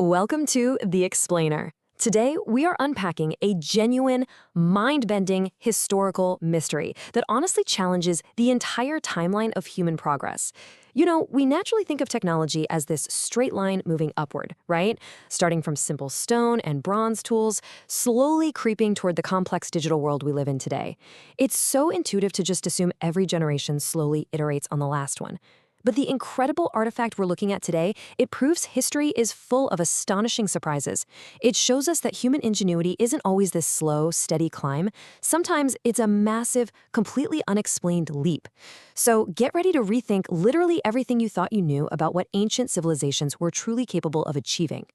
Welcome to The Explainer. Today, we are unpacking a genuine, mind-bending historical mystery that honestly challenges the entire timeline of human progress. You know, we naturally think of technology as this straight line moving upward, right? Starting from simple stone and bronze tools, slowly creeping toward the complex digital world we live in today. It's so intuitive to just assume every generation slowly iterates on the last one. But the incredible artifact we're looking at today, it proves history is full of astonishing surprises. It shows us that human ingenuity isn't always this slow, steady climb. Sometimes it's a massive, completely unexplained leap. So get ready to rethink literally everything you thought you knew about what ancient civilizations were truly capable of achieving.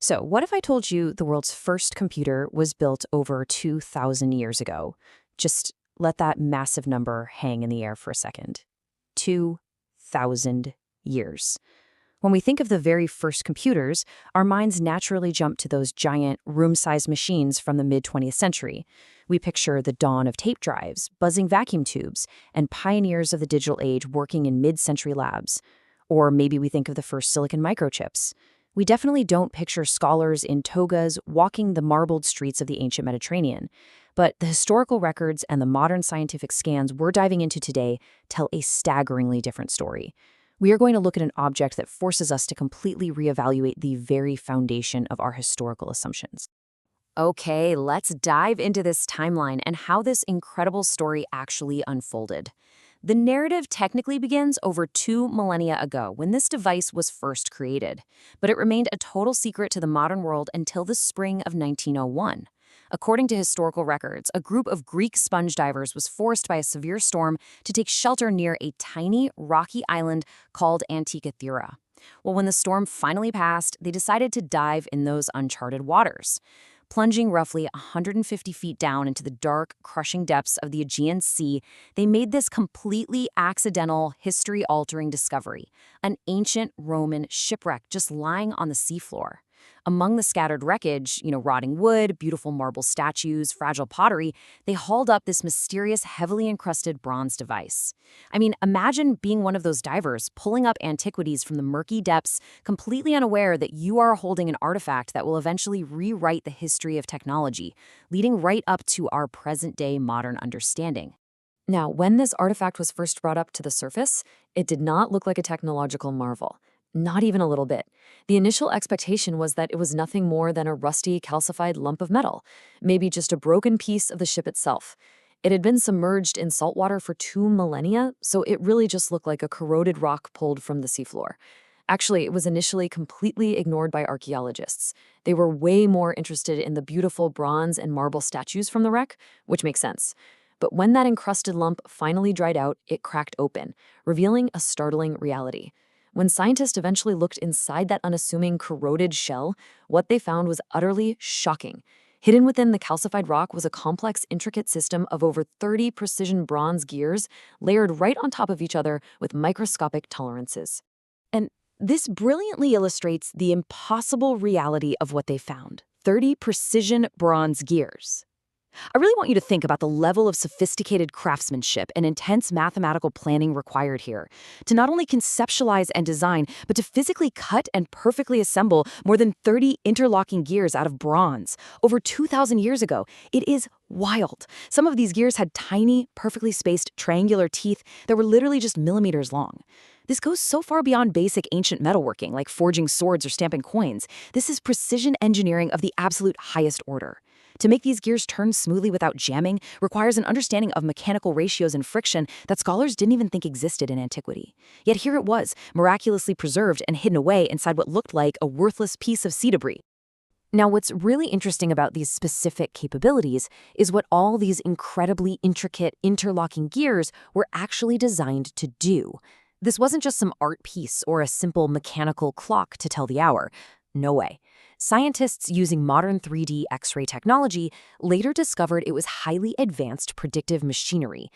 So what if I told you the world's first computer was built over 2,000 years ago? Just let that massive number hang in the air for a second. 2,000 years. When we think of the very first computers, our minds naturally jump to those giant, room-sized machines from the mid-20th century. We picture the dawn of tape drives, buzzing vacuum tubes, and pioneers of the digital age working in mid-century labs. Or maybe we think of the first silicon microchips. We definitely don't picture scholars in togas walking the marbled streets of the ancient Mediterranean. But the historical records and the modern scientific scans we're diving into today tell a staggeringly different story. We are going to look at an object that forces us to completely reevaluate the very foundation of our historical assumptions. Okay, let's dive into this timeline and how this incredible story actually unfolded. The narrative technically begins over 2 millennia ago when this device was first created, but it remained a total secret to the modern world until the spring of 1901. According to historical records, a group of Greek sponge divers was forced by a severe storm to take shelter near a tiny, rocky island called Antikythera. Well, when the storm finally passed, they decided to dive in those uncharted waters. Plunging roughly 150 feet down into the dark, crushing depths of the Aegean Sea, they made this completely accidental, history-altering discovery, an ancient Roman shipwreck just lying on the seafloor. Among the scattered wreckage, rotting wood, beautiful marble statues, fragile pottery, they hauled up this mysterious, heavily encrusted bronze device. I mean, imagine being one of those divers, pulling up antiquities from the murky depths, completely unaware that you are holding an artifact that will eventually rewrite the history of technology, leading right up to our present-day modern understanding. Now, when this artifact was first brought up to the surface, it did not look like a technological marvel. Not even a little bit. The initial expectation was that it was nothing more than a rusty, calcified lump of metal, maybe just a broken piece of the ship itself. It had been submerged in salt water for 2 millennia, so it really just looked like a corroded rock pulled from the seafloor. Actually, it was initially completely ignored by archaeologists. They were way more interested in the beautiful bronze and marble statues from the wreck, which makes sense. But when that encrusted lump finally dried out, it cracked open, revealing a startling reality. When scientists eventually looked inside that unassuming, corroded shell, what they found was utterly shocking. Hidden within the calcified rock was a complex, intricate system of over 30 precision bronze gears layered right on top of each other with microscopic tolerances. And this brilliantly illustrates the impossible reality of what they found: 30 precision bronze gears. I really want you to think about the level of sophisticated craftsmanship and intense mathematical planning required here to not only conceptualize and design, but to physically cut and perfectly assemble more than 30 interlocking gears out of bronze over 2,000 years ago. It is wild. Some of these gears had tiny, perfectly spaced triangular teeth that were literally just millimeters long. This goes so far beyond basic ancient metalworking, like forging swords or stamping coins. This is precision engineering of the absolute highest order. To make these gears turn smoothly without jamming requires an understanding of mechanical ratios and friction that scholars didn't even think existed in antiquity. Yet here it was, miraculously preserved and hidden away inside what looked like a worthless piece of sea debris. Now, what's really interesting about these specific capabilities is what all these incredibly intricate interlocking gears were actually designed to do. This wasn't just some art piece or a simple mechanical clock to tell the hour. No way. Scientists using modern 3D X-ray technology later discovered it was highly advanced predictive machinery.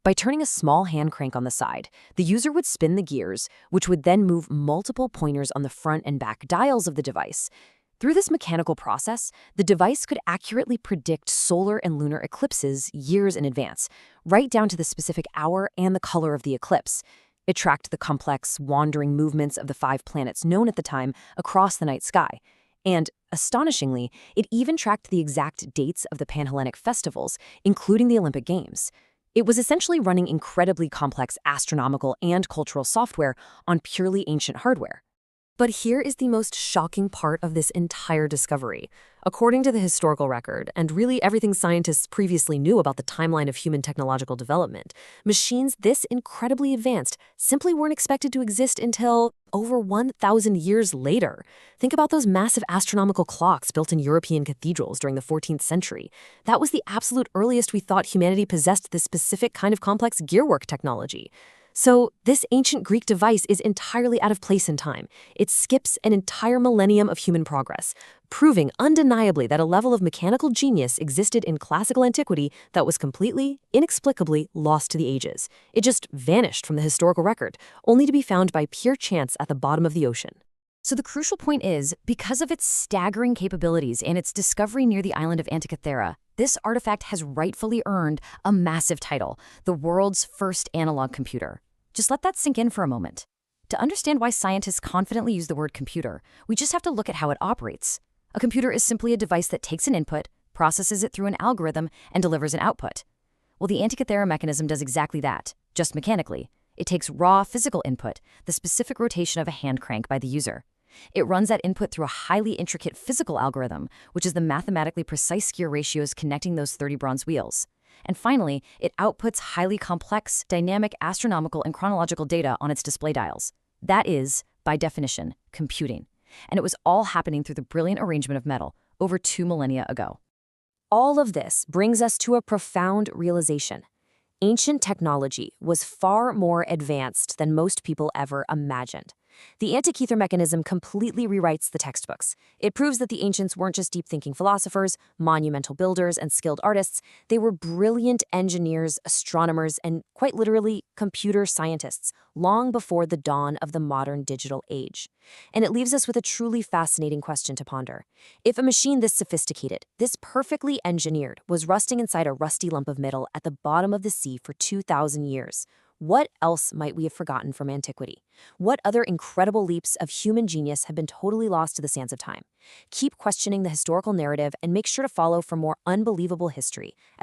By turning a small hand crank on the side, the user would spin the gears, which would then move multiple pointers on the front and back dials of the device. Through this mechanical process, the device could accurately predict solar and lunar eclipses years in advance, right down to the specific hour and the color of the eclipse. It tracked the complex, wandering movements of the 5 planets known at the time across the night sky. And, astonishingly, it even tracked the exact dates of the Panhellenic festivals, including the Olympic Games. It was essentially running incredibly complex astronomical and cultural software on purely ancient hardware. But here is the most shocking part of this entire discovery. According to the historical record, and really everything scientists previously knew about the timeline of human technological development, machines this incredibly advanced simply weren't expected to exist until over 1,000 years later. Think about those massive astronomical clocks built in European cathedrals during the 14th century. That was the absolute earliest we thought humanity possessed this specific kind of complex gearwork technology. So, this ancient Greek device is entirely out of place in time. It skips an entire millennium of human progress, proving undeniably that a level of mechanical genius existed in classical antiquity that was completely, inexplicably lost to the ages. It just vanished from the historical record, only to be found by pure chance at the bottom of the ocean. So the crucial point is, because of its staggering capabilities and its discovery near the island of Antikythera, this artifact has rightfully earned a massive title, the world's first analog computer. Just let that sink in for a moment. To understand why scientists confidently use the word computer, we just have to look at how it operates. A computer is simply a device that takes an input, processes it through an algorithm, and delivers an output. Well, the Antikythera mechanism does exactly that, just mechanically. It takes raw physical input, the specific rotation of a hand crank by the user. It runs that input through a highly intricate physical algorithm, which is the mathematically precise gear ratios connecting those 30 bronze wheels. And finally, it outputs highly complex, dynamic astronomical and chronological data on its display dials. That is, by definition, computing. And it was all happening through the brilliant arrangement of metal over 2 millennia ago. All of this brings us to a profound realization. Ancient technology was far more advanced than most people ever imagined. The Antikythera mechanism completely rewrites the textbooks. It proves that the ancients weren't just deep-thinking philosophers, monumental builders, and skilled artists. They were brilliant engineers, astronomers, and quite literally computer scientists, long before the dawn of the modern digital age. And it leaves us with a truly fascinating question to ponder. If a machine this sophisticated, this perfectly engineered, was rusting inside a rusty lump of metal at the bottom of the sea for 2,000 years, what else might we have forgotten from antiquity? What other incredible leaps of human genius have been totally lost to the sands of time? Keep questioning the historical narrative and make sure to follow for more unbelievable history